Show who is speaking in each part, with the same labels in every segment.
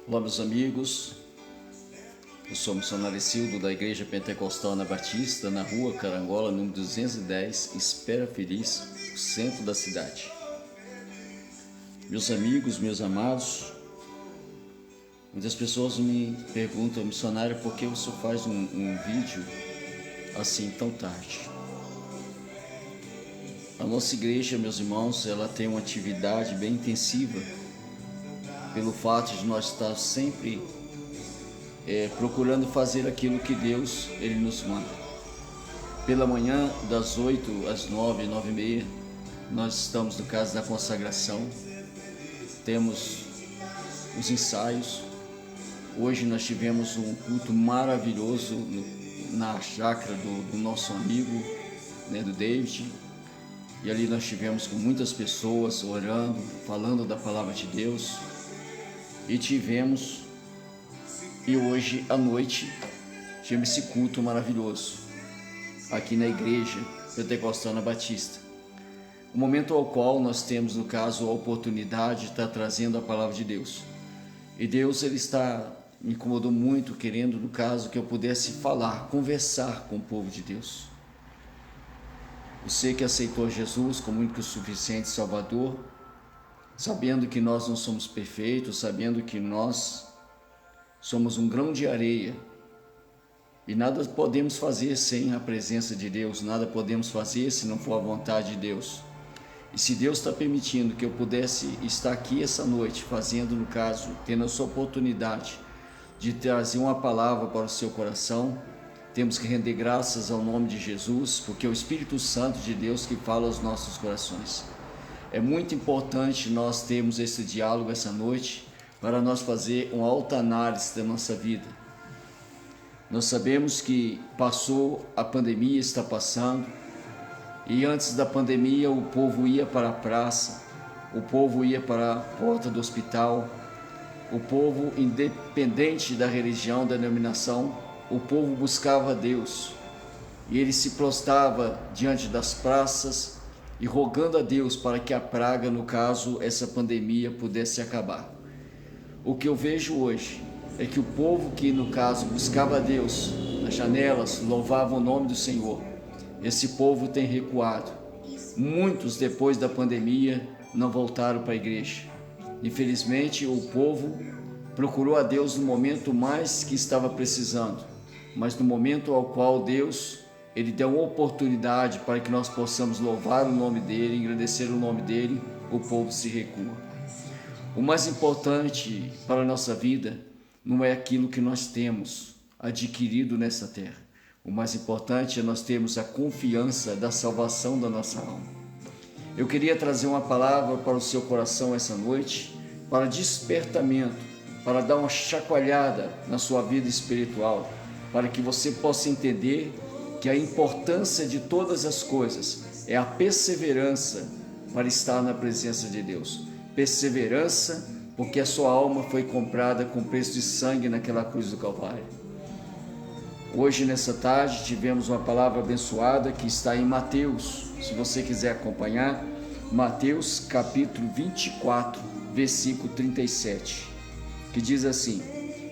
Speaker 1: Olá, meus amigos, eu sou o missionário Sildo da Igreja Pentecostal Ana Batista, na rua Carangola, número 210, Espera Feliz, no centro da cidade. Meus amigos, meus amados, muitas pessoas me perguntam, missionário, por que você faz um vídeo assim tão tarde? A nossa igreja, meus irmãos, ela tem uma atividade bem intensiva, pelo fato de nós estar sempre procurando fazer aquilo que Deus Ele nos manda. Pela manhã, das 8 às 9, 9h30, nós estamos no caso da consagração, temos os ensaios. Hoje nós tivemos um culto maravilhoso na chácara do nosso amigo, do David, e ali nós tivemos com muitas pessoas orando, falando da palavra de Deus. E hoje à noite tivemos esse culto maravilhoso aqui na Igreja Pentecostal Ana Batista. O momento ao qual nós temos, no caso, a oportunidade de estar trazendo a palavra de Deus. E Deus, Ele me incomodou muito, querendo, no caso, que eu pudesse falar, conversar com o povo de Deus. Você que aceitou Jesus como único e suficiente Salvador, sabendo que nós não somos perfeitos, sabendo que nós somos um grão de areia e nada podemos fazer sem a presença de Deus, nada podemos fazer se não for a vontade de Deus. E se Deus está permitindo que eu pudesse estar aqui essa noite, fazendo, no caso, tendo essa oportunidade de trazer uma palavra para o seu coração, temos que render graças ao nome de Jesus, porque é o Espírito Santo de Deus que fala aos nossos corações. É muito importante nós termos esse diálogo essa noite para nós fazer uma autoanálise da nossa vida. Nós sabemos que passou a pandemia, está passando, e antes da pandemia o povo ia para a praça, o povo ia para a porta do hospital, o povo, independente da religião, da denominação, o povo buscava Deus, e ele se prostrava diante das praças, e rogando a Deus para que a praga, no caso, essa pandemia, pudesse acabar. O que eu vejo hoje é que o povo que, no caso, buscava a Deus, nas janelas, louvava o nome do Senhor, esse povo tem recuado. Muitos, depois da pandemia, não voltaram para a igreja. Infelizmente, o povo procurou a Deus no momento mais que estava precisando, mas no momento ao qual Deus Ele deu uma oportunidade para que nós possamos louvar o nome dEle, engrandecer o nome dEle, o povo se recua. O mais importante para a nossa vida não é aquilo que nós temos adquirido nessa terra. O mais importante é nós termos a confiança da salvação da nossa alma. Eu queria trazer uma palavra para o seu coração essa noite, para despertamento, para dar uma chacoalhada na sua vida espiritual, para que você possa entender que a importância de todas as coisas é a perseverança para estar na presença de Deus. Perseverança, porque a sua alma foi comprada com preço de sangue naquela cruz do Calvário. Hoje, nessa tarde, tivemos uma palavra abençoada que está em Mateus. Se você quiser acompanhar, Mateus capítulo 24, versículo 37, que diz assim: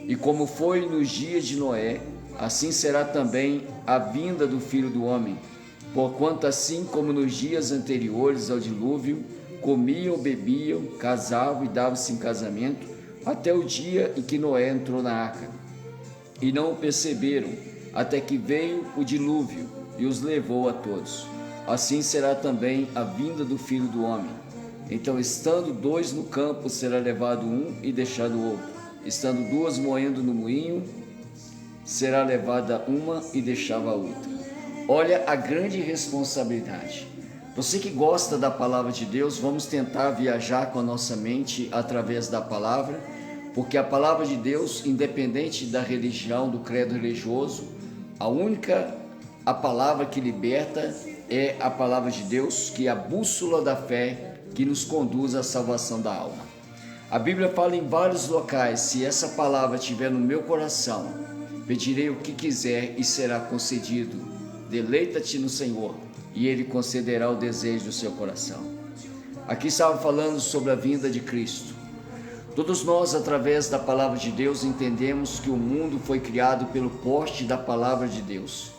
Speaker 1: E como foi nos dias de Noé, assim será também a vinda do Filho do Homem. Porquanto assim como nos dias anteriores ao dilúvio, comiam, bebiam, casavam e davam-se em casamento, até o dia em que Noé entrou na arca. E não o perceberam, até que veio o dilúvio e os levou a todos. Assim será também a vinda do Filho do Homem. Então, estando dois no campo, será levado um e deixado o outro. Estando duas moendo no moinho, será levada uma e deixava a outra. Olha a grande responsabilidade. Você que gosta da palavra de Deus, vamos tentar viajar com a nossa mente através da palavra, porque a palavra de Deus, independente da religião, do credo religioso, a palavra que liberta é a palavra de Deus, que é a bússola da fé que nos conduz à salvação da alma. A Bíblia fala em vários locais: se essa palavra estiver no meu coração, pedirei o que quiser e será concedido. Deleita-te no Senhor e Ele concederá o desejo do seu coração. Aqui estava falando sobre a vinda de Cristo. Todos nós, através da palavra de Deus, entendemos que o mundo foi criado pelo porte da palavra de Deus.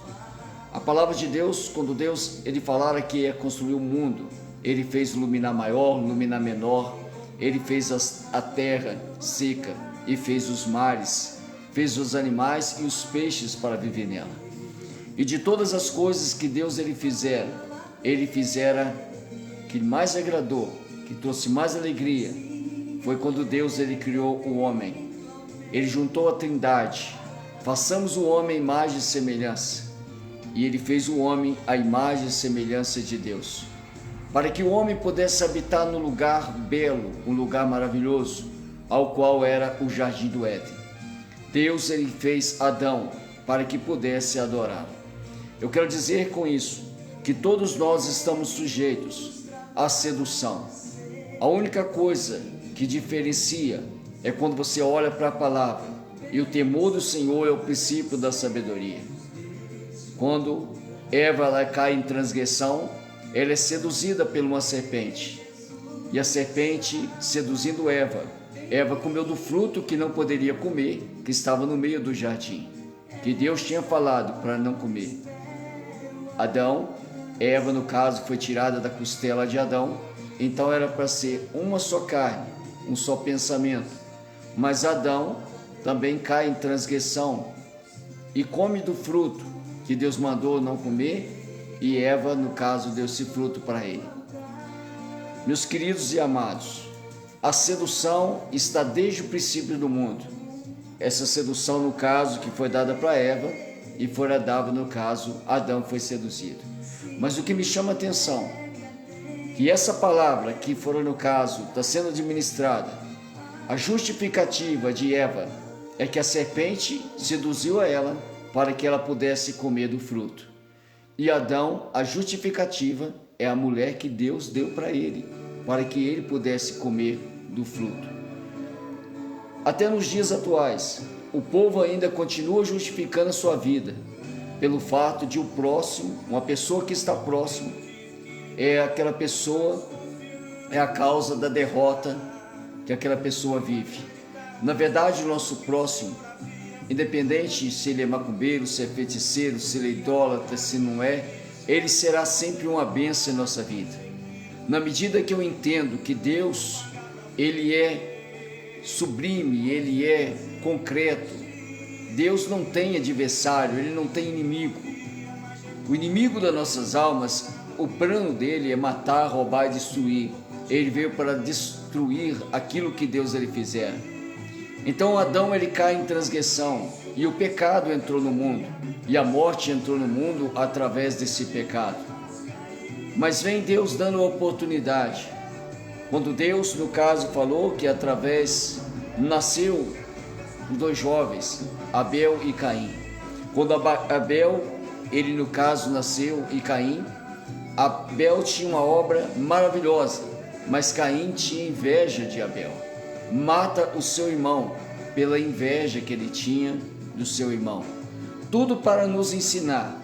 Speaker 1: A palavra de Deus, quando Deus ele falara que ia construir o mundo, ele fez luminar maior, luminar menor, ele fez a terra seca e fez os mares, fez os animais e os peixes para viver nela. E de todas as coisas que Deus ele fizera que mais agradou, que trouxe mais alegria, foi quando Deus ele criou o homem. Ele juntou a Trindade, façamos o homem à imagem e semelhança, e ele fez o homem à imagem e semelhança de Deus, para que o homem pudesse habitar no lugar belo, um lugar maravilhoso, ao qual era o jardim do Éden. Deus ele fez Adão para que pudesse adorá-lo. Eu quero dizer com isso que todos nós estamos sujeitos à sedução. A única coisa que diferencia é quando você olha para a palavra, e o temor do Senhor é o princípio da sabedoria. Quando Eva ela cai em transgressão, ela é seduzida por uma serpente, e a serpente seduzindo Eva comeu do fruto que não poderia comer, que estava no meio do jardim, que Deus tinha falado para não comer. Eva no caso foi tirada da costela de Adão, então era para ser uma só carne, um só pensamento, mas Adão também cai em transgressão e come do fruto que Deus mandou não comer, e Eva no caso deu esse fruto para ele. Meus queridos e amados, a sedução está desde o princípio do mundo. Essa sedução no caso que foi dada para Eva e foi dada no caso Adão foi seduzido. Mas o que me chama a atenção que essa palavra que for no caso está sendo administrada, a justificativa de Eva é que a serpente seduziu a ela para que ela pudesse comer do fruto. E Adão, a justificativa é a mulher que Deus deu para ele, para que ele pudesse comer do fruto. Até nos dias atuais, o povo ainda continua justificando a sua vida pelo fato de o próximo, uma pessoa que está próximo, aquela pessoa é a causa da derrota que aquela pessoa vive. Na verdade, o nosso próximo, independente se ele é macumbeiro, se é feiticeiro, se ele é idólatra, se não é, ele será sempre uma bênção em nossa vida. Na medida que eu entendo que Deus, ele é sublime, ele é concreto, Deus não tem adversário, ele não tem inimigo. O inimigo das nossas almas, o plano dele é matar, roubar e destruir. Ele veio para destruir aquilo que Deus ele fizer. Então Adão ele cai em transgressão e o pecado entrou no mundo e a morte entrou no mundo através desse pecado. Mas vem Deus dando a oportunidade. Quando Deus, no caso, falou que através nasceu os dois jovens, Abel e Caim. Quando Abel, ele no caso nasceu e Caim, Abel tinha uma obra maravilhosa, mas Caim tinha inveja de Abel. Mata o seu irmão pela inveja que ele tinha do seu irmão. Tudo para nos ensinar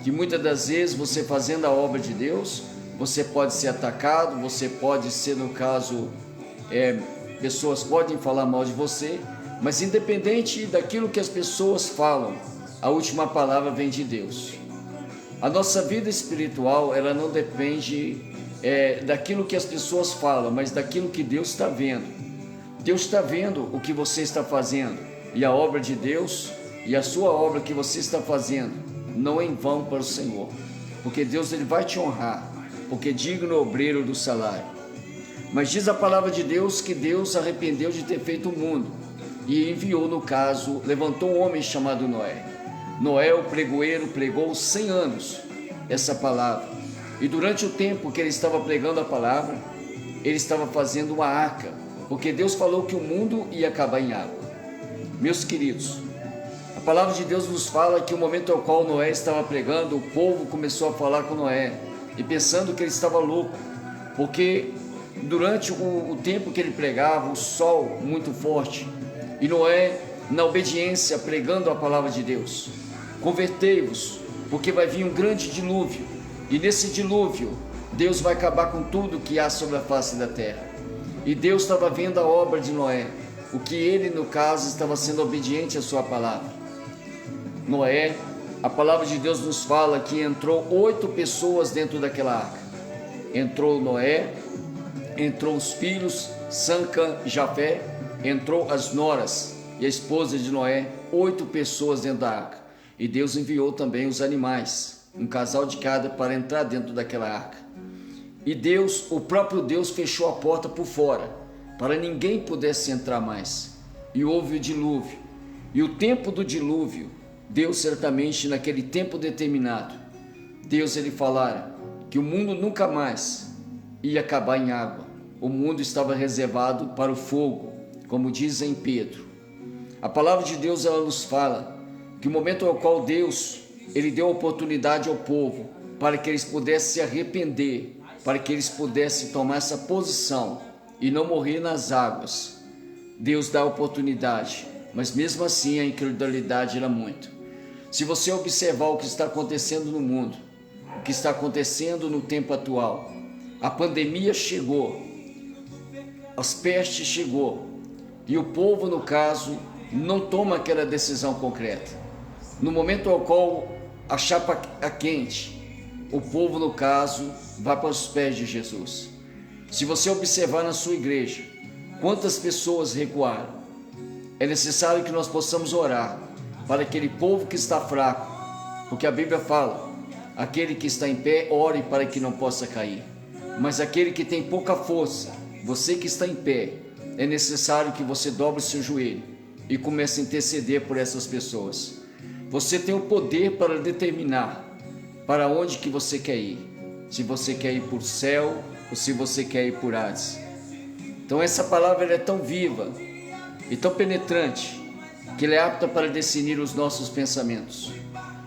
Speaker 1: que muitas das vezes você fazendo a obra de Deus, você pode ser atacado, você pode ser no caso, pessoas podem falar mal de você, mas independente daquilo que as pessoas falam, a última palavra vem de Deus. A nossa vida espiritual, ela não depende daquilo que as pessoas falam, mas daquilo que Deus está vendo. Deus está vendo o que você está fazendo, e a obra de Deus e a sua obra que você está fazendo não é em vão para o Senhor, porque Deus ele vai te honrar, porque é digno obreiro do salário. Mas diz a palavra de Deus que Deus arrependeu de ter feito o mundo e enviou, no caso, levantou um homem chamado Noé. Noé, o pregoeiro, pregou 100 anos essa palavra, e durante o tempo que ele estava pregando a palavra, ele estava fazendo uma arca, porque Deus falou que o mundo ia acabar em água. Meus queridos, a palavra de Deus nos fala que o momento ao qual Noé estava pregando, o povo começou a falar com Noé, e pensando que ele estava louco, porque durante o tempo que ele pregava, o sol muito forte, e Noé, na obediência, pregando a palavra de Deus: convertei-vos, porque vai vir um grande dilúvio, e nesse dilúvio, Deus vai acabar com tudo que há sobre a face da terra. E Deus estava vendo a obra de Noé, o que ele, no caso, estava sendo obediente à sua palavra. Noé, a palavra de Deus nos fala que entrou 8 pessoas dentro daquela arca. Entrou Noé, entrou os filhos, Sem, Cã e Jafé, entrou as noras e a esposa de Noé, 8 pessoas dentro da arca. E Deus enviou também os animais, um casal de cada, para entrar dentro daquela arca. E Deus, o próprio Deus, fechou a porta por fora, para ninguém pudesse entrar mais. E houve o dilúvio. E o tempo do dilúvio, Deus certamente naquele tempo determinado, Deus ele falara que o mundo nunca mais ia acabar em água. O mundo estava reservado para o fogo, como diz em Pedro. A palavra de Deus ela nos fala que o momento ao qual Deus ele deu oportunidade ao povo para que eles pudessem se arrepender, para que eles pudessem tomar essa posição e não morrer nas águas. Deus dá a oportunidade, mas mesmo assim a incredulidade era muito. Se você observar o que está acontecendo no mundo, o que está acontecendo no tempo atual, a pandemia chegou, as pestes chegou, e o povo, no caso, não toma aquela decisão concreta. No momento ao qual a chapa é quente, o povo, no caso, vai para os pés de Jesus. Se você observar na sua igreja, quantas pessoas recuaram, é necessário que nós possamos orar para aquele povo que está fraco, porque a Bíblia fala, aquele que está em pé, ore para que não possa cair. Mas aquele que tem pouca força, você que está em pé, é necessário que você dobre o seu joelho e comece a interceder por essas pessoas. Você tem o poder para determinar para onde que você quer ir. Se você quer ir para o céu ou se você quer ir por Hades. Então essa palavra ela é tão viva e tão penetrante que ela é apta para definir os nossos pensamentos.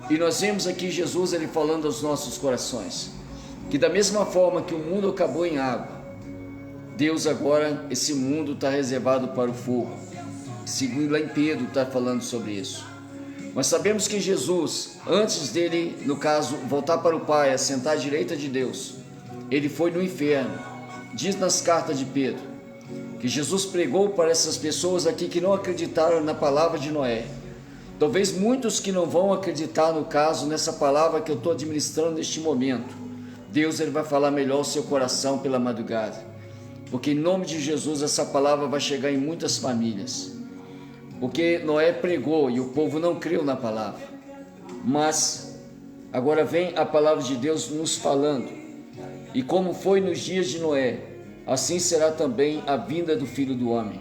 Speaker 1: E nós vemos aqui Jesus ele falando aos nossos corações que da mesma forma que o mundo acabou em água, Deus agora, esse mundo está reservado para o fogo. Segundo lá em Pedro está falando sobre isso. Nós sabemos que Jesus, antes dele, no caso, voltar para o Pai, assentar à direita de Deus, ele foi no inferno. Diz nas cartas de Pedro, que Jesus pregou para essas pessoas aqui que não acreditaram na palavra de Noé. Talvez muitos que não vão acreditar, no caso, nessa palavra que eu estou administrando neste momento. Deus ele vai falar melhor o seu coração pela madrugada. Porque em nome de Jesus essa palavra vai chegar em muitas famílias. Porque Noé pregou e o povo não creu na palavra. Mas agora vem a palavra de Deus nos falando. E como foi nos dias de Noé, assim será também a vinda do Filho do Homem.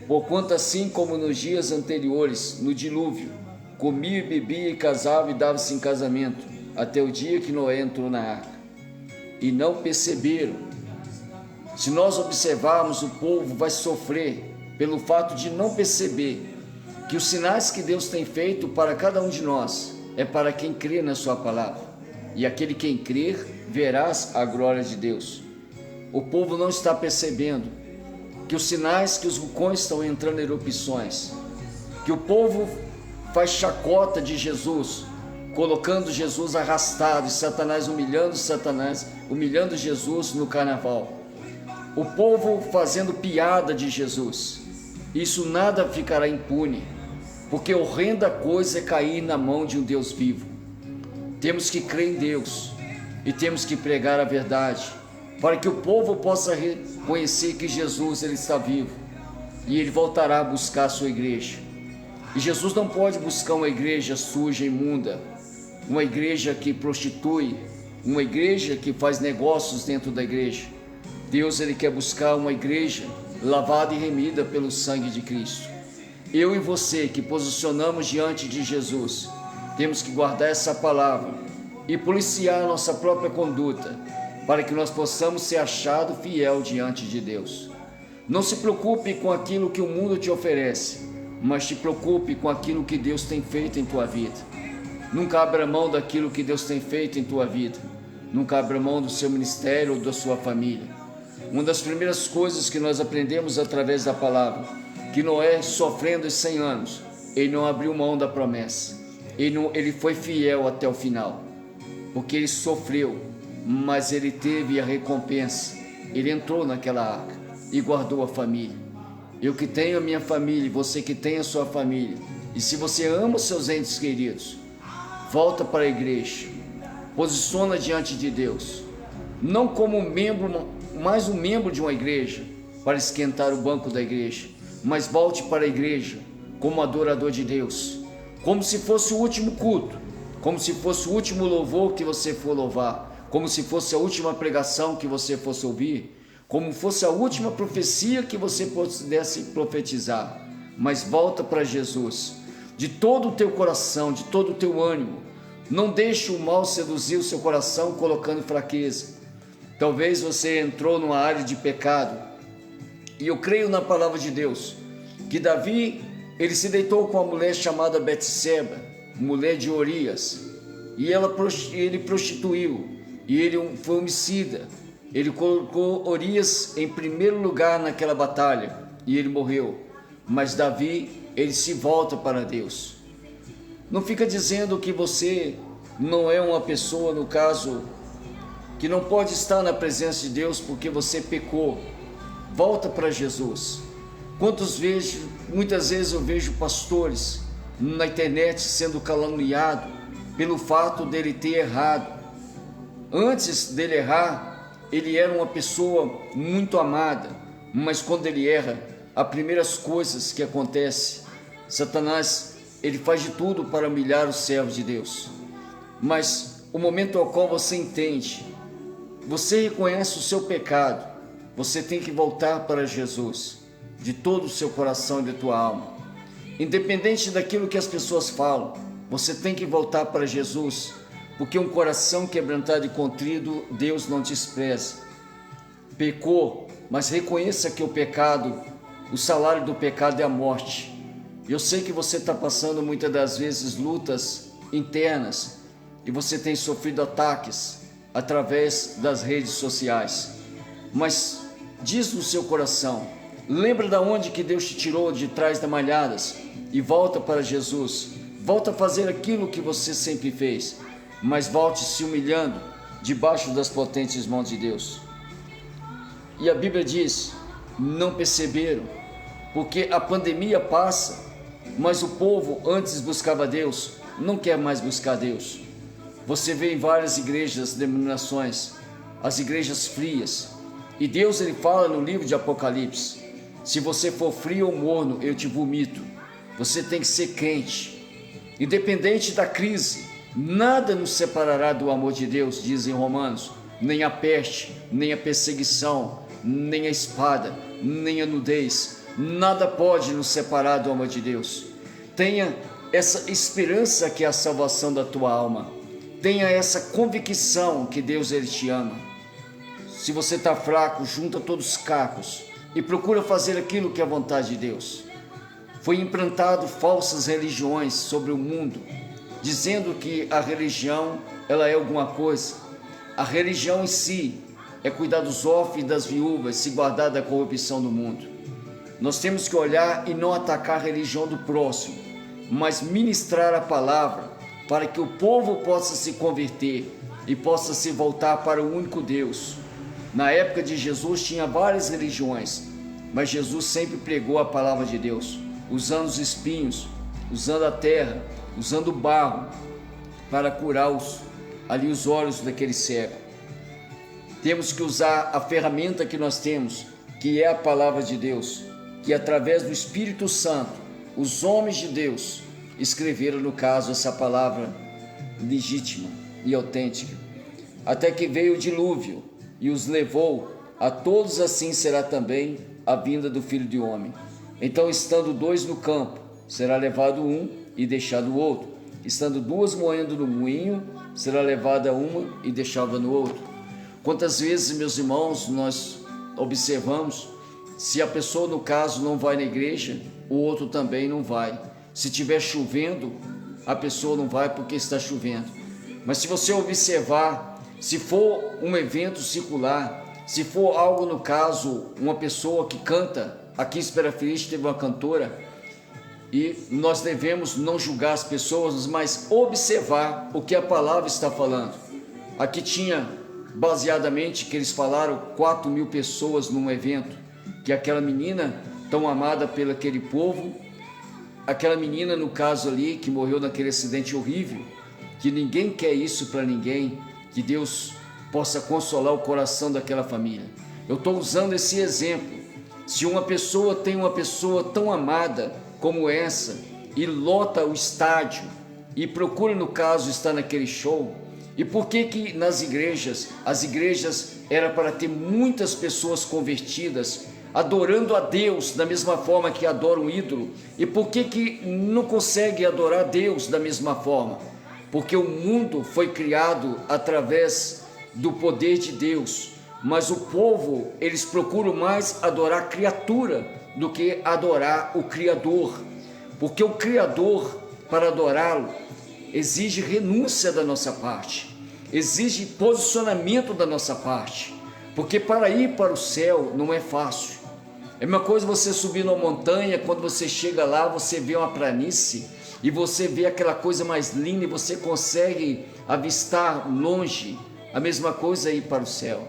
Speaker 1: Porquanto assim como nos dias anteriores, no dilúvio, comia e bebia e casava e dava-se em casamento, até o dia que Noé entrou na arca. E não perceberam. Se nós observarmos, o povo vai sofrer pelo fato de não perceber que os sinais que Deus tem feito para cada um de nós é para quem crê na sua palavra. E aquele quem crer, verás a glória de Deus. O povo não está percebendo que os sinais que os vulcões estão entrando em erupções, que o povo faz chacota de Jesus, colocando Jesus arrastado e Satanás, humilhando Jesus no carnaval. O povo fazendo piada de Jesus. Isso nada ficará impune, porque horrenda coisa é cair na mão de um Deus vivo. Temos que crer em Deus e temos que pregar a verdade, para que o povo possa reconhecer que Jesus ele está vivo e ele voltará a buscar a sua igreja. E Jesus não pode buscar uma igreja suja, imunda, uma igreja que prostitui, uma igreja que faz negócios dentro da igreja. Deus ele quer buscar uma igreja lavada e remida pelo sangue de Cristo. Eu e você que posicionamos diante de Jesus, temos que guardar essa palavra e policiar a nossa própria conduta, para que nós possamos ser achados fiel diante de Deus. Não se preocupe com aquilo que o mundo te oferece, mas te preocupe com aquilo que Deus tem feito em tua vida. Nunca abra mão daquilo que Deus tem feito em tua vida. Nunca abra mão do seu ministério ou da sua família. Uma das primeiras coisas que nós aprendemos através da palavra, que Noé, sofrendo os 100 anos, ele não abriu mão da promessa. Ele foi fiel até o final, porque ele sofreu, mas ele teve a recompensa. Ele entrou naquela arca. e guardou a família. Eu que tenho a minha família, você que tem a sua família, e se você ama os seus entes queridos, volta para a igreja, posiciona diante de Deus, não como membro, mais um membro de uma igreja, para esquentar o banco da igreja, mas volte para a igreja como adorador de Deus, como se fosse o último culto, como se fosse o último louvor que você for louvar, como se fosse a última pregação que você fosse ouvir, como fosse a última profecia que você pudesse profetizar. Mas volta para Jesus, de todo o teu coração, de todo o teu ânimo. Não deixe o mal seduzir o seu coração, colocando fraqueza. Talvez você entrou numa área de pecado, e eu creio na palavra de Deus, que Davi, ele se deitou com uma mulher chamada Betseba, mulher de Urias, e ele prostituiu, e ele foi homicida. Ele colocou Urias em primeiro lugar naquela batalha, e ele morreu. Mas Davi, ele se volta para Deus. Não fica dizendo que você não é uma pessoa, no caso, que não pode estar na presença de Deus porque você pecou. Volta para Jesus. Muitas vezes eu vejo pastores na internet sendo caluniados pelo fato dele ter errado. Antes dele errar, ele era uma pessoa muito amada, mas quando ele erra, as primeiras coisas que acontecem, Satanás, ele faz de tudo para humilhar os servos de Deus. Mas o momento ao qual você entende, você reconhece o seu pecado, você tem que voltar para Jesus, de todo o seu coração e da tua alma. Independente daquilo que as pessoas falam, você tem que voltar para Jesus, porque um coração quebrantado e contrito, Deus não despreza. Pecou, mas reconheça que o pecado, o salário do pecado é a morte. Eu sei que você está passando muitas das vezes lutas internas e você tem sofrido ataques através das redes sociais, mas diz no seu coração, lembra de onde que Deus te tirou de trás das malhadas e volta para Jesus, volta a fazer aquilo que você sempre fez, mas volte se humilhando debaixo das potentes mãos de Deus. E a Bíblia diz, não perceberam, porque a pandemia passa, mas o povo antes buscava Deus, não quer mais buscar Deus. Você vê em várias igrejas, denominações, as igrejas frias, e Deus ele fala no livro de Apocalipse, se você for frio ou morno, eu te vomito. Você tem que ser quente, independente da crise, nada nos separará do amor de Deus, diz em Romanos, nem a peste, nem a perseguição, nem a espada, nem a nudez, nada pode nos separar do amor de Deus. Tenha essa esperança que é a salvação da tua alma, tenha essa convicção que Deus ele te ama. Se você está fraco, junta todos os cacos e procura fazer aquilo que é a vontade de Deus. Foi implantado falsas religiões sobre o mundo, dizendo que a religião ela é alguma coisa. A religião em si é cuidar dos órfãos e das viúvas, se guardar da corrupção do mundo. Nós temos que olhar e não atacar a religião do próximo, mas ministrar a palavra para que o povo possa se converter e possa se voltar para o único Deus. Na época de Jesus tinha várias religiões, mas Jesus sempre pregou a palavra de Deus, usando os espinhos, usando a terra, usando o barro para curar os olhos daquele cego. Temos que usar a ferramenta que nós temos, que é a palavra de Deus, que através do Espírito Santo, os homens de Deus escreveram, no caso, essa palavra legítima e autêntica, até que veio o dilúvio e os levou, a todos assim será também a vinda do Filho do Homem. Então, estando dois no campo, será levado um e deixado o outro. Estando duas moendo no moinho, será levada uma e deixada no outro. Quantas vezes, meus irmãos, nós observamos, se a pessoa, no caso, não vai na igreja, o outro também não vai. Se estiver chovendo, a pessoa não vai porque está chovendo. Mas se você observar, se for um evento circular, se for algo, no caso, uma pessoa que canta, aqui em Espera Feliz teve uma cantora, e nós devemos não julgar as pessoas, mas observar o que a palavra está falando. Aqui tinha, baseadamente, que eles falaram 4.000 pessoas num evento, que aquela menina tão amada pelo aquele povo, aquela menina no caso ali que morreu naquele acidente horrível, que ninguém quer isso para ninguém, que Deus possa consolar o coração daquela família. Eu estou usando esse exemplo. Se uma pessoa tem uma pessoa tão amada como essa e lota o estádio e procura no caso estar naquele show, e por que nas igrejas, as igrejas era para ter muitas pessoas convertidas, adorando a Deus da mesma forma que adoram um ídolo? E por que não consegue adorar a Deus da mesma forma? Porque o mundo foi criado através do poder de Deus, mas o povo, eles procuram mais adorar a criatura do que adorar o Criador, porque o Criador, para adorá-lo, exige renúncia da nossa parte, exige posicionamento da nossa parte, porque para ir para o céu não é fácil. É uma coisa você subir numa montanha, quando você chega lá, você vê uma planície, e você vê aquela coisa mais linda, e você consegue avistar longe. A mesma coisa é ir para o céu,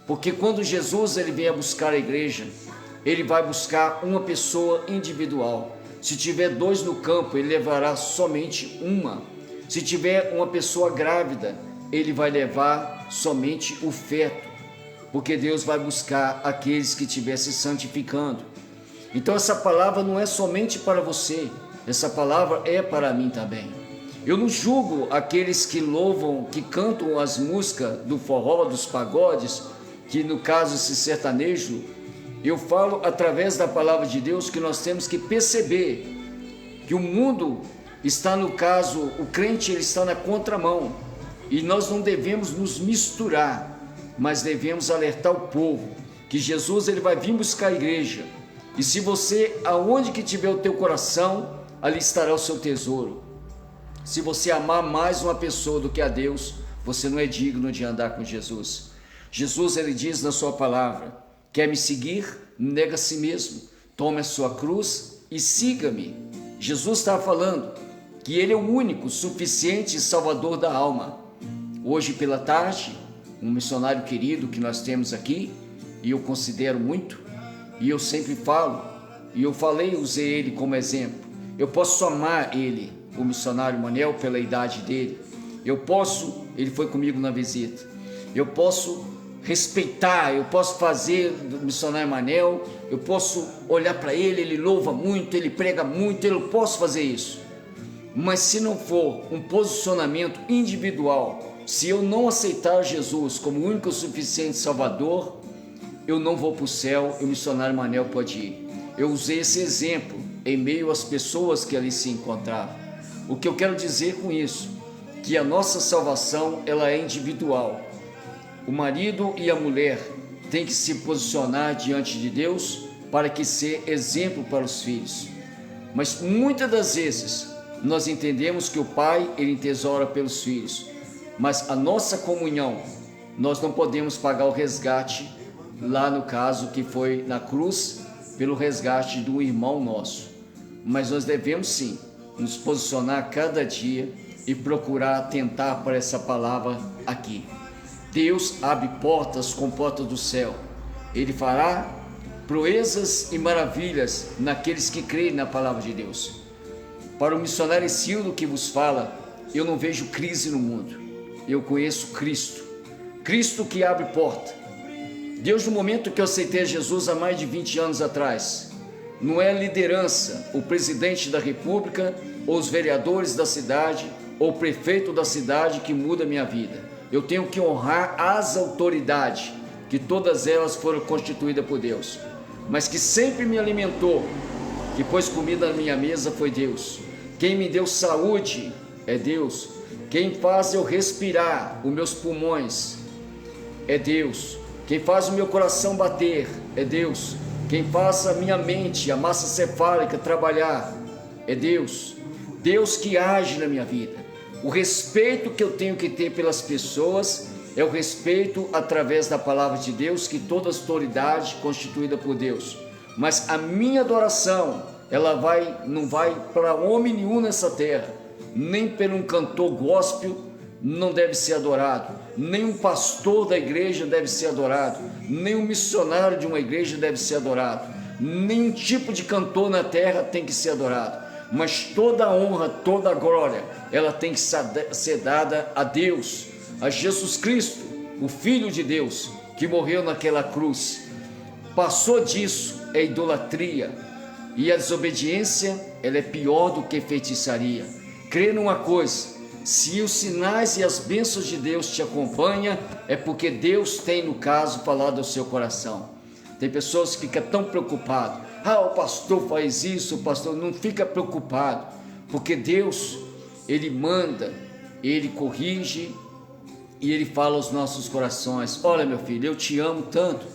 Speaker 1: porque quando Jesus ele vem a buscar a igreja, ele vai buscar uma pessoa individual. Se tiver 2 no campo, ele levará somente uma. Se tiver uma pessoa grávida, ele vai levar somente o feto, porque Deus vai buscar aqueles que estiver se santificando. Então essa palavra não é somente para você, essa palavra é para mim também. Eu não julgo aqueles que louvam, que cantam as músicas do forró, dos pagodes, que no caso esse sertanejo. Eu falo através da palavra de Deus que nós temos que perceber que o mundo está, no caso, o crente ele está na contramão, e nós não devemos nos misturar, mas devemos alertar o povo que Jesus ele vai vir buscar a igreja, e se você, aonde que tiver o teu coração, ali estará o seu tesouro. Se você amar mais uma pessoa do que a Deus, você não é digno de andar com Jesus. Jesus ele diz na sua palavra: quer me seguir? Nega a si mesmo, tome a sua cruz e siga-me. Jesus está falando que ele é o único, suficiente Salvador da alma. Hoje pela tarde, um missionário querido que nós temos aqui, e eu considero muito, e eu sempre falo, e eu usei ele como exemplo. Eu posso amar ele, o missionário Manel, pela idade dele. Ele foi comigo na visita. Eu posso respeitar, eu posso fazer do missionário Manel, eu posso olhar para ele, ele louva muito, ele prega muito, eu posso fazer isso. Mas se não for um posicionamento individual, se eu não aceitar Jesus como o único e suficiente Salvador, eu não vou para o céu, e o missionário Manel pode ir. Eu usei esse exemplo em meio às pessoas que ali se encontravam. O que eu quero dizer com isso? Que a nossa salvação ela é individual. O marido e a mulher têm que se posicionar diante de Deus para que ser exemplo para os filhos. Mas muitas das vezes nós entendemos que o pai ele entesoura pelos filhos, mas a nossa comunhão nós não podemos pagar o resgate lá no caso que foi na cruz pelo resgate de um irmão nosso. Mas nós devemos sim nos posicionar cada dia e procurar atentar para essa palavra aqui. Deus abre portas com portas do céu. Ele fará proezas e maravilhas naqueles que creem na palavra de Deus. Para o missionário Isildo que vos fala, eu não vejo crise no mundo. Eu conheço Cristo. Cristo que abre porta. Deus, no momento que eu aceitei Jesus há mais de 20 anos atrás, não é a liderança, o presidente da república, ou os vereadores da cidade, ou o prefeito da cidade que muda a minha vida. Eu tenho que honrar as autoridades, que todas elas foram constituídas por Deus, mas que sempre me alimentou, que pôs comida na minha mesa foi Deus. Quem me deu saúde é Deus. Quem faz eu respirar os meus pulmões é Deus. Quem faz o meu coração bater é Deus. Quem faz a minha mente, a massa cefálica trabalhar é Deus. Deus que age na minha vida. O respeito que eu tenho que ter pelas pessoas é o respeito através da palavra de Deus, que toda autoridade constituída por Deus. Mas a minha adoração, ela não vai para homem nenhum nessa terra, nem por um cantor gospel não deve ser adorado. nenhum pastor da igreja deve ser adorado, nenhum missionário de uma igreja deve ser adorado, nenhum tipo de cantor na terra tem que ser adorado, mas toda a honra, toda a glória, ela tem que ser dada a Deus, a Jesus Cristo, o Filho de Deus, que morreu naquela cruz. Passou disso é idolatria, e a desobediência, ela é pior do que feitiçaria. Crê numa coisa: se os sinais e as bênçãos de Deus te acompanham, é porque Deus tem, no caso, falado ao seu coração. Tem pessoas que ficam tão preocupadas: o pastor faz isso, o pastor. Não fica preocupado, porque Deus, Ele manda, Ele corrige e Ele fala aos nossos corações: olha, meu filho, eu te amo tanto,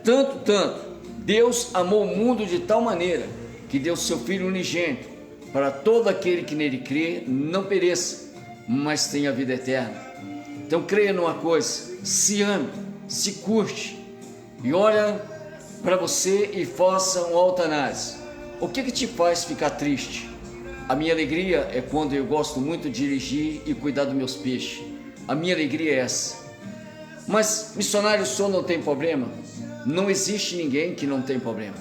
Speaker 1: tanto, tanto. Deus amou o mundo de tal maneira que deu seu Filho unigênito, para todo aquele que nele crê não pereça, mas tenha vida eterna. Então creia numa coisa: se ame, se curte, e olha para você e faça uma autoanálise. O que te faz ficar triste? A minha alegria é quando eu gosto muito de dirigir e cuidar dos meus peixes. A minha alegria é essa. Mas, missionário, o senhor não tem problema? Não existe ninguém que não tem problema.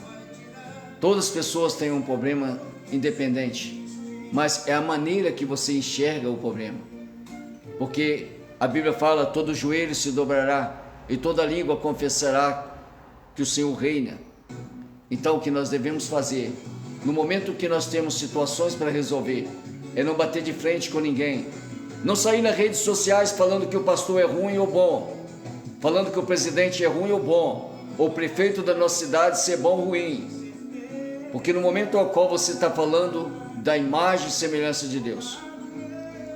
Speaker 1: Todas as pessoas têm um problema independente, mas é a maneira que você enxerga o problema. Porque a Bíblia fala: todo joelho se dobrará e toda língua confessará que o Senhor reina. Então o que nós devemos fazer, no momento que nós temos situações para resolver, é não bater de frente com ninguém, não sair nas redes sociais falando que o pastor é ruim ou bom, falando que o presidente é ruim ou bom, ou o prefeito da nossa cidade ser bom ou ruim, porque no momento ao qual você está falando da imagem e semelhança de Deus.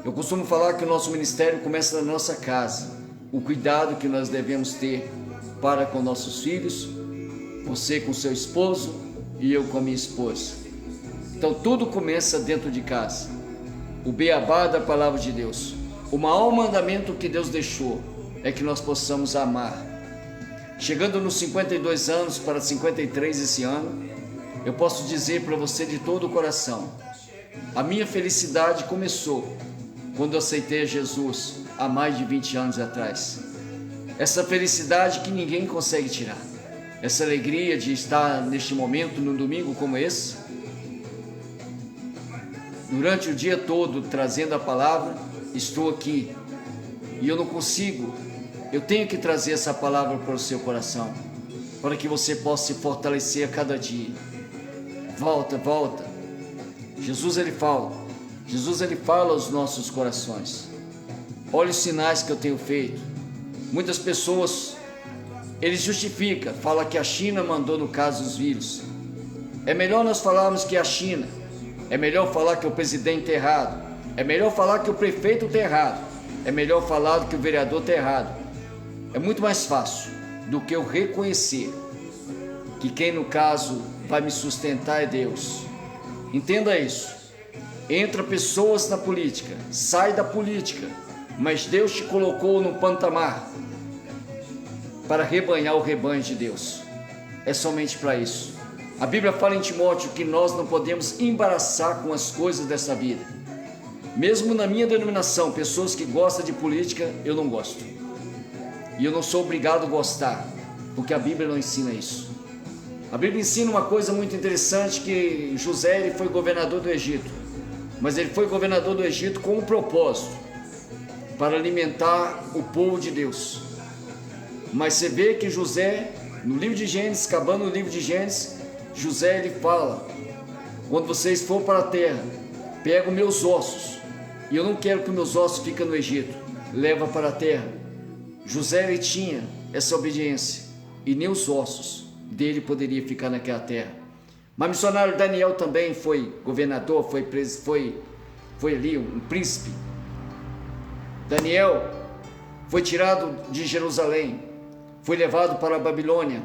Speaker 1: Eu costumo falar que o nosso ministério começa na nossa casa, o cuidado que nós devemos ter para com nossos filhos, você com seu esposo e eu com a minha esposa. Então tudo começa dentro de casa. O beabá da palavra de Deus, o maior mandamento que Deus deixou é que nós possamos amar. Chegando nos 52 anos para 53 esse ano, eu posso dizer para você de todo o coração: a minha felicidade começou quando eu aceitei a Jesus há mais de 20 anos atrás. Essa felicidade que ninguém consegue tirar, essa alegria de estar neste momento, num domingo como esse, durante o dia todo trazendo a palavra. Estou aqui e eu não consigo, eu tenho que trazer essa palavra para o seu coração, para que você possa se fortalecer a cada dia. Volta, volta. Jesus ele fala aos nossos corações. Olha os sinais que eu tenho feito. Muitas pessoas, eles justificam, falam que a China mandou, no caso, os vírus. É melhor nós falarmos que a China, é melhor falar que o presidente está errado, é melhor falar que o prefeito está errado, é melhor falar que o vereador está errado. É muito mais fácil do que eu reconhecer que quem, no caso, vai me sustentar é Deus. Entenda isso. Entra pessoas na política, sai da política, mas Deus te colocou no patamar para rebanhar o rebanho de Deus. É somente para isso. A Bíblia fala em Timóteo que nós não podemos embaraçar com as coisas dessa vida. Mesmo na minha denominação, pessoas que gostam de política, eu não gosto. E eu não sou obrigado a gostar, porque a Bíblia não ensina isso. A Bíblia ensina uma coisa muito interessante, que José ele foi governador do Egito, mas ele foi governador do Egito com um propósito, para alimentar o povo de Deus. Mas você vê que José, no livro de Gênesis, acabando o livro de Gênesis, José ele fala: quando vocês for para a terra, pega os meus ossos, e eu não quero que meus ossos fiquem no Egito, leva para a terra. José ele tinha essa obediência, e nem os ossos dele poderia ficar naquela terra. Mas missionário Daniel também foi governador, foi ali um príncipe. Daniel foi tirado de Jerusalém, foi levado para a Babilônia,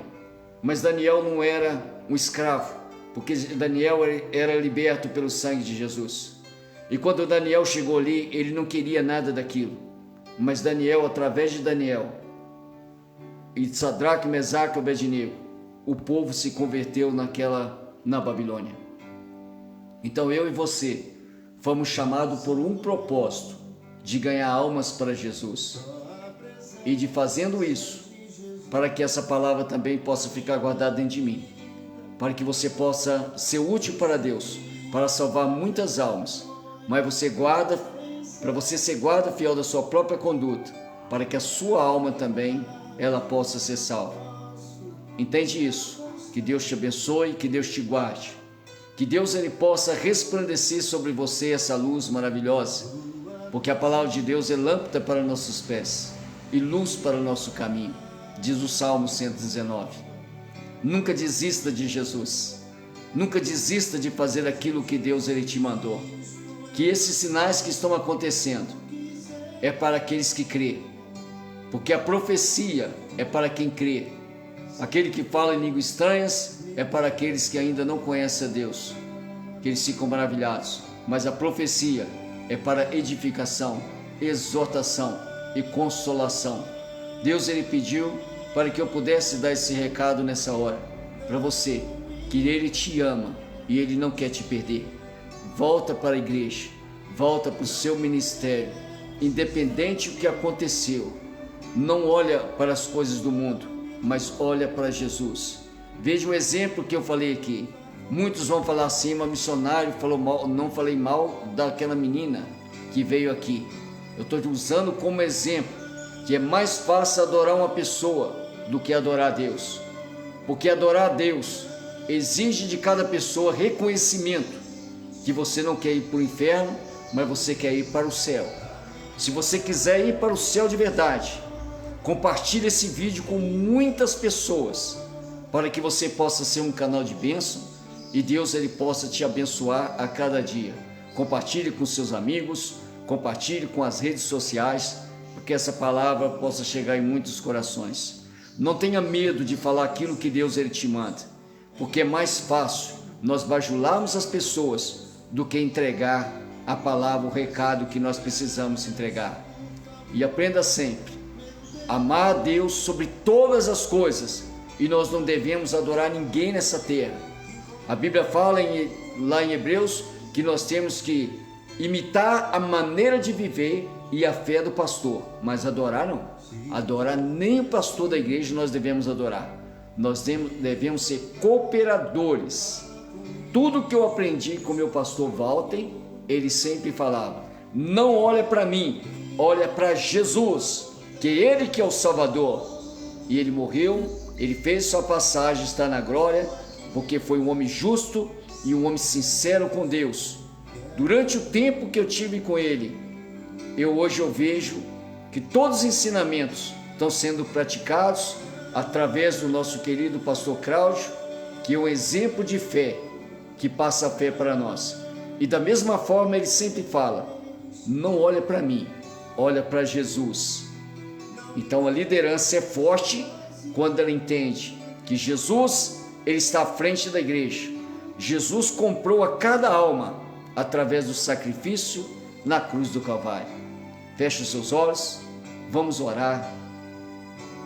Speaker 1: mas Daniel não era um escravo, porque Daniel era liberto pelo sangue de Jesus. E quando Daniel chegou ali, ele não queria nada daquilo, mas Daniel, através de Daniel e Sadraque, Mesaque e Abednego, o povo se converteu na Babilônia. Então eu e você fomos chamados por um propósito, de ganhar almas para Jesus. e de fazendo isso, para que essa palavra também possa ficar guardada dentro de mim, para que você possa ser útil para Deus, para salvar muitas almas, mas você guarda, para você ser guarda fiel da sua própria conduta, para que a sua alma também, ela possa ser salva. Entende isso? Que Deus te abençoe, que Deus te guarde, que Deus ele possa resplandecer sobre você essa luz maravilhosa, porque a palavra de Deus é lâmpada para nossos pés e luz para o nosso caminho, diz o Salmo 119. Nunca desista de Jesus, nunca desista de fazer aquilo que Deus ele te mandou, que esses sinais que estão acontecendo é para aqueles que crê, porque a profecia é para quem crê. Aquele que fala em línguas estranhas é para aqueles que ainda não conhecem a Deus, que eles ficam maravilhados. Mas a profecia é para edificação, exortação e consolação. Deus ele pediu para que eu pudesse dar esse recado nessa hora, para você, que Ele te ama e Ele não quer te perder. Volta para a igreja, volta para o seu ministério, independente do que aconteceu. Não olha para as coisas do mundo, mas olha para Jesus. Veja o exemplo que eu falei aqui. Muitos vão falar assim, uma missionária falou mal, não falei mal daquela menina que veio aqui. Eu estou usando como exemplo que é mais fácil adorar uma pessoa do que adorar a Deus, porque adorar a Deus exige de cada pessoa reconhecimento que você não quer ir para o inferno, mas você quer ir para o céu. Se você quiser ir para o céu de verdade, compartilhe esse vídeo com muitas pessoas, para que você possa ser um canal de bênção e Deus ele possa te abençoar a cada dia. Compartilhe com seus amigos, compartilhe com as redes sociais, para que essa palavra possa chegar em muitos corações. Não tenha medo de falar aquilo que Deus ele te manda, porque é mais fácil nós bajularmos as pessoas do que entregar a palavra, o recado que nós precisamos entregar. E aprenda sempre amar a Deus sobre todas as coisas, e nós não devemos adorar ninguém nessa terra. A Bíblia fala lá em Hebreus que nós temos que imitar a maneira de viver e a fé do pastor, mas adorar não. Adorar nem o pastor da igreja nós devemos adorar. Nós devemos ser cooperadores. Tudo que eu aprendi com meu pastor Walter, ele sempre falava: não olha para mim, olha para Jesus, que Ele que é o Salvador. E Ele morreu, Ele fez sua passagem, está na glória, porque foi um homem justo e um homem sincero com Deus. Durante o tempo que eu tive com Ele, hoje eu vejo que todos os ensinamentos estão sendo praticados através do nosso querido pastor Cláudio, que é um exemplo de fé, que passa a fé para nós. E da mesma forma ele sempre fala: não olha para mim, olha para Jesus. Então a liderança é forte quando ela entende que Jesus ele está à frente da igreja. Jesus comprou a cada alma através do sacrifício na cruz do Calvário. Feche os seus olhos, vamos orar.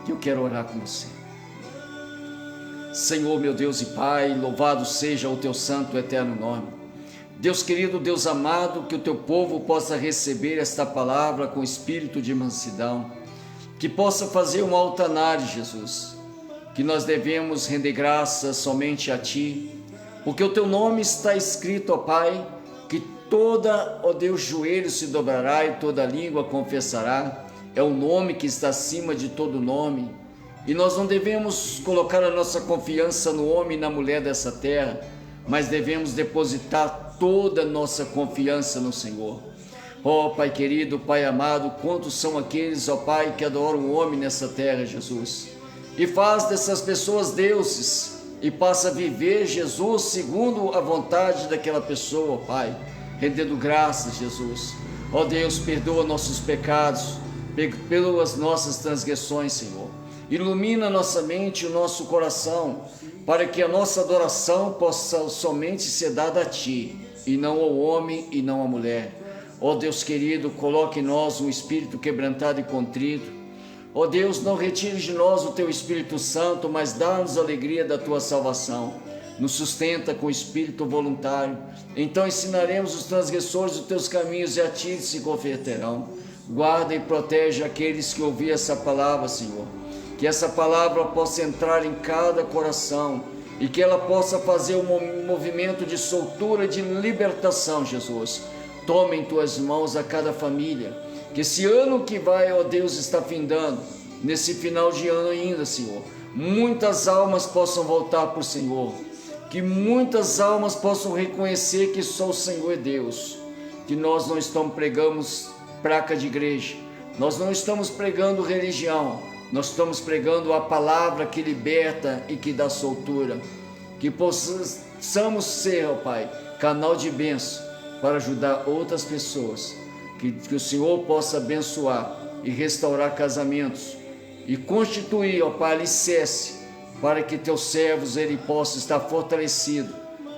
Speaker 1: Eu quero orar com você. Senhor, meu Deus e Pai, louvado seja o teu santo e eterno nome. Deus querido, Deus amado, que o teu povo possa receber esta palavra com espírito de mansidão, que possa fazer um altanar, Jesus, que nós devemos render graças somente a Ti, porque o Teu nome está escrito, ó Pai, que toda, ó Deus, joelho se dobrará e toda língua confessará. É o nome que está acima de todo nome, e nós não devemos colocar a nossa confiança no homem e na mulher dessa terra, mas devemos depositar toda a nossa confiança no Senhor. Ó Pai querido, Pai amado, quantos são aqueles, ó Pai, que adoram o homem nessa terra, Jesus, e faz dessas pessoas deuses, e passa a viver, Jesus, segundo a vontade daquela pessoa, ó Pai, rendendo graças, Jesus. Ó Deus, perdoa nossos pecados, perdoa as nossas transgressões, Senhor. Ilumina a nossa mente e o nosso coração, para que a nossa adoração possa somente ser dada a Ti, e não ao homem e não à mulher. Ó Deus querido, coloque em nós um espírito quebrantado e contrito. Ó Deus, não retire de nós o Teu Espírito Santo, mas dá-nos a alegria da Tua salvação. Nos sustenta com espírito voluntário. Então ensinaremos os transgressores os Teus caminhos e a Ti se converterão. guarda e protege aqueles que ouvir essa palavra, Senhor. Que essa palavra possa entrar em cada coração e que ela possa fazer um movimento de soltura, de libertação, Jesus. Toma em tuas mãos a cada família, que esse ano que vai, ó Deus, está findando, nesse final de ano ainda, Senhor, muitas almas possam voltar para o Senhor, que muitas almas possam reconhecer que só o Senhor é Deus, que nós não estamos pregando placa de igreja, nós não estamos pregando religião, nós estamos pregando a palavra que liberta e que dá soltura, que possamos ser, ó Pai, canal de bênção para ajudar outras pessoas, que o Senhor possa abençoar e restaurar casamentos e constituir, ó Pai, alicerce para que teus servos ele possa estar fortalecido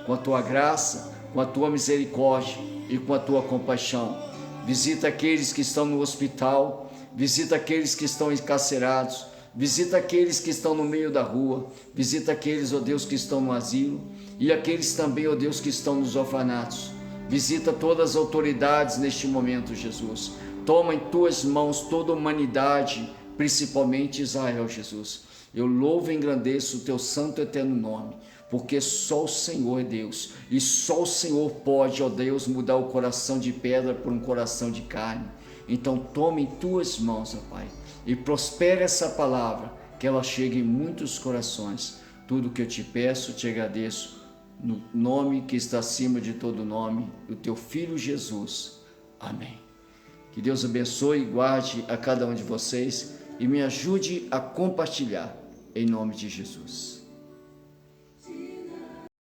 Speaker 1: com a tua graça, com a tua misericórdia e com a tua compaixão. Visita aqueles que estão no hospital, visita aqueles que estão encarcerados, visita aqueles que estão no meio da rua, visita aqueles, ó Deus, que estão no asilo e aqueles também, ó Deus, que estão nos orfanatos. Visita todas as autoridades neste momento, Jesus. Toma em tuas mãos toda a humanidade, principalmente Israel, Jesus. Eu louvo e engrandeço o teu santo e eterno nome, porque só o Senhor é Deus, e só o Senhor pode, ó Deus, mudar o coração de pedra por um coração de carne. Então toma em tuas mãos, ó Pai, e prospere essa palavra, que ela chegue em muitos corações. Tudo que eu te peço, te agradeço, no nome que está acima de todo nome, o teu Filho Jesus. Amém. Que Deus abençoe e guarde a cada um de vocês e me ajude a compartilhar, em nome de Jesus.